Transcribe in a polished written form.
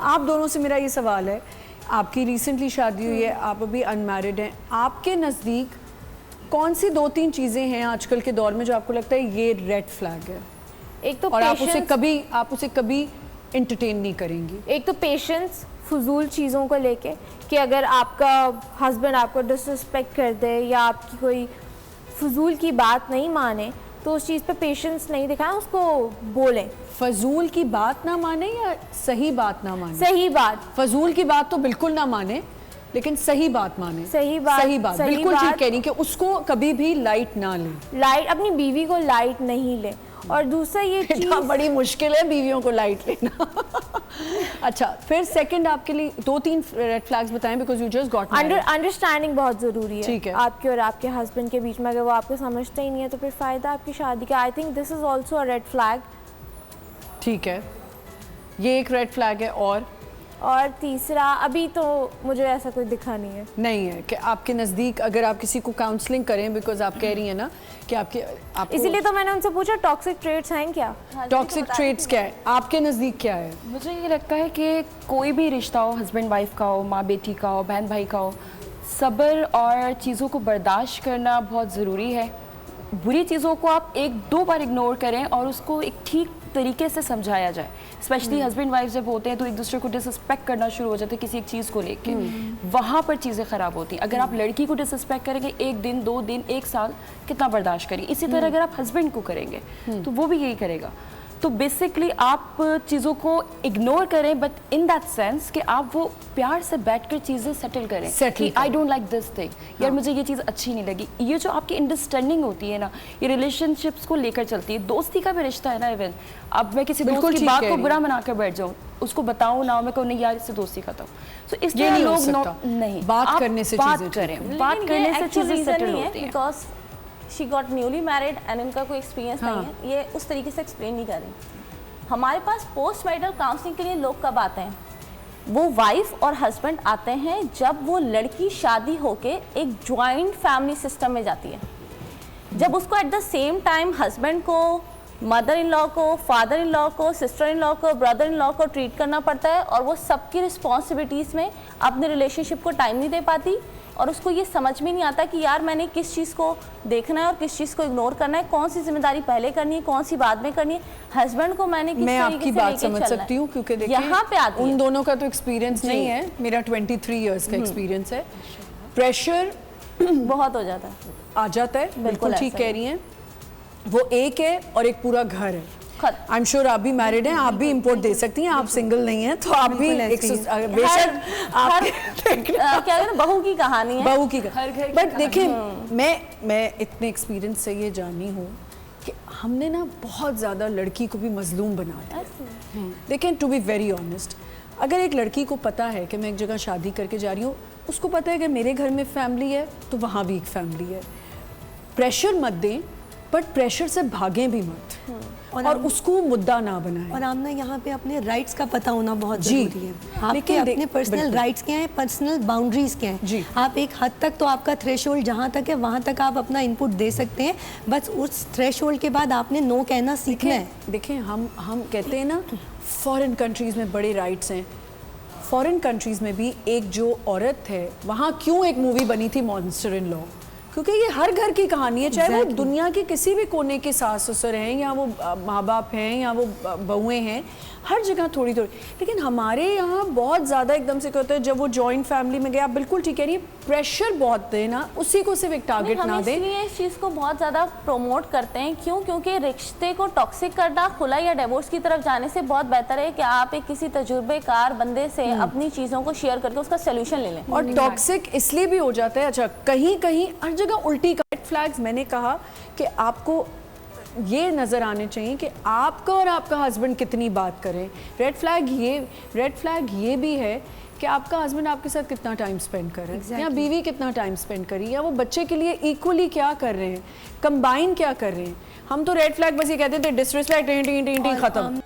आप दोनों से मेरा ये सवाल है, आपकी रिसेंटली शादी हुई है, आप अभी अनमैरिड हैं, आपके नज़दीक कौन सी 2-3 चीज़ें हैं आजकल के दौर में जो आपको लगता है ये रेड फ्लैग है? एक तो और आप उसे कभी इंटरटेन नहीं करेंगी? एक तो पेशेंस फजूल चीज़ों को लेके, कि अगर आपका हस्बैंड आपको डिसरिस्पेक्ट कर दे या आपकी कोई फजूल की बात नहीं माने तो उस चीज़ पे पेशेंस नहीं दिखाएं, उसको बोलें। फजूल की बात ना माने या सही बात ना माने? सही बात। फजूल की बात तो बिल्कुल ना माने, लेकिन सही बात माने। सही बात बिल्कुल ठीक कह रही हैं कि उसको कभी भी लाइट ना ले। लाइट, अपनी बीवी को लाइट नहीं ले। और दूसरा ये चीज़ बड़ी मुश्किल है बीवियों को लाइट लेना। अच्छा, फिर सेकंड आपके लिए 2-3 रेड फ्लैग्स बताएं, because you just got married. Understanding बहुत ज़रूरी है, ठीक है आपके और आपके हस्बैंड के बीच में। अगर वो आपको समझते ही नहीं है तो फिर फ़ायदा आपकी शादी का। I think this is also a red flag. ठीक है, ये एक रेड फ्लैग है। और तीसरा अभी तो मुझे ऐसा कोई दिखा नहीं है कि आपके नज़दीक अगर आप किसी को काउंसलिंग करें, बिकॉज आप कह रही हैं ना कि आपको इसीलिए तो मैंने उनसे पूछा टॉक्सिक ट्रेट्स हैं क्या? टॉक्सिक ट्रेट्स क्या है आपके नज़दीक, क्या है? मुझे ये लगता है कि कोई भी रिश्ता हो, हस्बैंड वाइफ का हो, माँ बेटी का हो, बहन भाई का हो, सब्र और चीज़ों को बर्दाश्त करना बहुत ज़रूरी है। बुरी चीज़ों को आप 1-2 बार इग्नोर करें और उसको एक ठीक तरीके से समझाया जाए। स्पेशली हस्बैंड वाइफ जब होते हैं तो एक दूसरे को डिसरिस्पेक्ट करना शुरू हो जाते हैं किसी एक चीज़ को लेके, वहाँ पर चीज़ें ख़राब होती हैं। अगर आप लड़की को डिसरिस्पेक्ट करेंगे 1 दिन 2 दिन 1 साल कितना बर्दाश्त करेंगे, इसी तरह अगर आप हस्बैंड को करेंगे तो वो भी यही करेगा। तो बेसिकली आप चीज़ों को इग्नोर करें, बट इन दैट सेंस कि आप वो प्यार से बैठकर चीज़ें सेटल करें कि I don't like this thing, यार मुझे ये चीज़ अच्छी नहीं लगी। ये जो आपकी अंडरस्टैंडिंग होती है ना, ये रिलेशनशिप्स को लेकर चलती है। दोस्ती का भी रिश्ता है ना, इवन अब मैं किसी दोस्त की बात को बुरा मनाकर बैठ जाऊँ, उसको बताऊँ ना, मैं कहूँ नहीं यार इससे दोस्ती खत्म, तो इस तरह लोग नहीं, बात करने से चीज़ें सेटल होती हैं। She got newly married and उनका कोई एक्सपीरियंस नहीं है, ये उस तरीके से एक्सप्लेन नहीं कर रही। हमारे पास पोस्ट मैरिटल काउंसलिंग के लिए लोग कब आते हैं? वो वाइफ और हस्बैंड आते हैं जब वो लड़की शादी होके एक जॉइंट फैमिली सिस्टम में जाती है, जब उसको at the same time husband को, मदर इन लॉ को, फादर इन लॉ को, सिस्टर इन लॉ को, ब्रदर इन लॉ को ट्रीट करना पड़ता है, और वो सबकी रिस्पॉन्सिबिलिटीज़ में अपने रिलेशनशिप को टाइम नहीं दे पाती, और उसको ये समझ में नहीं आता कि यार मैंने किस चीज़ को देखना है और किस चीज़ को इग्नोर करना है, कौन सी जिम्मेदारी पहले करनी है, कौन सी बाद में करनी है। हस्बैंड को मैंने किस आपकी बात समझ सकती हूँ, क्योंकि देखिए यहाँ पे आती उन दोनों का तो एक्सपीरियंस नहीं है, मेरा 23 इयर्स का एक्सपीरियंस है। प्रेशर बहुत हो जाता है, आ जाता है, बिल्कुल ठीक कह रही हैं। वो एक है और एक पूरा घर है। आई एम श्योर आप भी मैरिड हैं, आप भी इंपोर्ट दे सकती हैं, आप सिंगल नहीं हैं तो आप भी बेशक आप क्या है ना, बहू की कहानी है, बहू की। बट देखिए मैं इतने एक्सपीरियंस से ये जानी हूँ कि हमने ना बहुत ज़्यादा लड़की को भी मजलूम बना दिया। देखिए टू बी वेरी ऑनेस्ट, अगर एक लड़की को पता है कि मैं एक जगह शादी करके जा रही हूँ, उसको पता है कि मेरे घर में फैमिली है तो वहाँ भी एक फैमिली है, प्रेशर मत दें बट प्रेशर से भागें भी मत, और उसको मुद्दा ना बनाएं। और आमना यहाँ पे अपने राइट्स का पता होना बहुत जरूरी है। आपके अपने पर्सनल राइट्स क्या हैं, पर्सनल बाउंड्रीज क्या हैं। आप एक हद तक तो आपका थ्रेशोल्ड जहाँ तक है वहाँ तक आप अपना इनपुट दे सकते हैं, बस उस थ्रेशोल्ड के बाद आपने नो कहना सीखना है। देखिए हम कहते हैं ना फॉरेन कंट्रीज़ में बड़े राइट्स हैं, फॉरेन कंट्रीज़ में भी एक जो औरत है, वहाँ क्यों एक मूवी बनी थी मॉन्स्टर इन लॉ, क्योंकि ये हर घर की कहानी है, चाहे वो दुनिया के किसी भी कोने के सास ससुर हैं या वो माँ बाप हैं या वो बहुएं हैं, हर जगह थोड़ी थोड़ी। लेकिन हमारे यहाँ बहुत ज़्यादा एकदम से कहते हैं, जब वो जॉइंट फैमिली में गए, आप बिल्कुल ठीक कह रही है, प्रेशर बहुत देना, उसी को सिर्फ एक टारगेट ना दें। इसलिए इस चीज़ को बहुत ज़्यादा प्रोमोट करते हैं, क्योंकि रिश्ते को टॉक्सिक करना खुला या डिवोर्स की तरफ जाने से बहुत बेहतर है कि आप एक किसी तजुर्बेकार बंदे से अपनी चीज़ों को शेयर करके उसका सोल्यूशन ले लें। और टॉक्सिक इसलिए भी हो जाता है, अच्छा कहीं कहीं हर जगह उल्टी रेड फ्लैग्स, मैंने कहा कि आपको ये नज़र आने चाहिए कि आपका और आपका हस्बैंड कितनी बात करें। रेड फ्लैग ये भी है कि आपका हस्बैंड आपके साथ कितना टाइम स्पेंड कर रहे हैं, या बीवी कितना टाइम स्पेंड करी, या वो बच्चे के लिए इक्वली क्या कर रहे हैं, कंबाइन क्या कर रहे हैं। हम तो रेड फ्लैग बस ये कहते थे डिसरिस्पेक्ट खत्म।